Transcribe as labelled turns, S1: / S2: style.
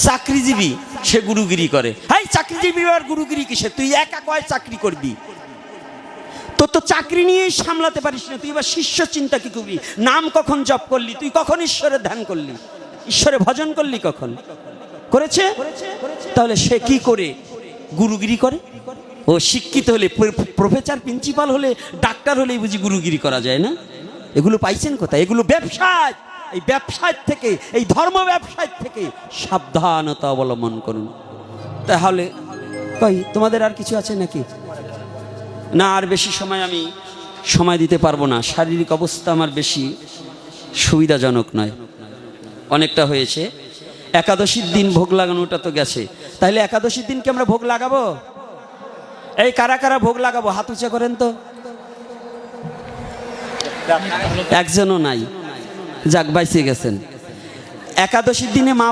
S1: চাকরিজীবী সে গুরুগিরি করে। হাই চাকরিজীবী আর গুরুগিরি কিসে? তুই একা কয় চাকরি করবি? তোর তো চাকরি নিয়েই সামলাতে পারিস না, তুই এবার শিষ্য চিন্তা কি করবি? নাম কখন জপ করলি? তুই কখন ঈশ্বরের ধ্যান করলি? ঈশ্বরের ভজন করলি কখন? করেছে? তাহলে সে কি করে গুরুগিরি করে? ও শিক্ষিত হলে, প্রফেসর প্রিন্সিপাল হলে, ডাক্তার হলেই বুঝি গুরুগিরি করা যায় না? এগুলো পাইছেন কোথায়? এগুলো ব্যবসায়। এই ব্যবসায় থেকে, এই ধর্ম ব্যবসায় থেকে সাবধানতা অবলম্বন করুন। তাহলে কই তোমাদের আর কিছু আছে নাকি? না, আর বেশি সময় আমি সময় দিতে পারবো না, শারীরিক অবস্থা আমার বেশি সুবিধাজনক নয়, অনেকটা হয়েছে। একাদশীর দিন ভোগ লাগানোটা তো গেছে, তাহলে একাদশীর দিনকে আমরা ভোগ লাগাবো? এই কারা কারা ভোগ লাগাবো হাত উঁচা করেন তো। একজনও নাই, যাক বাইসে গেছেন। একাদশীর দিনে মা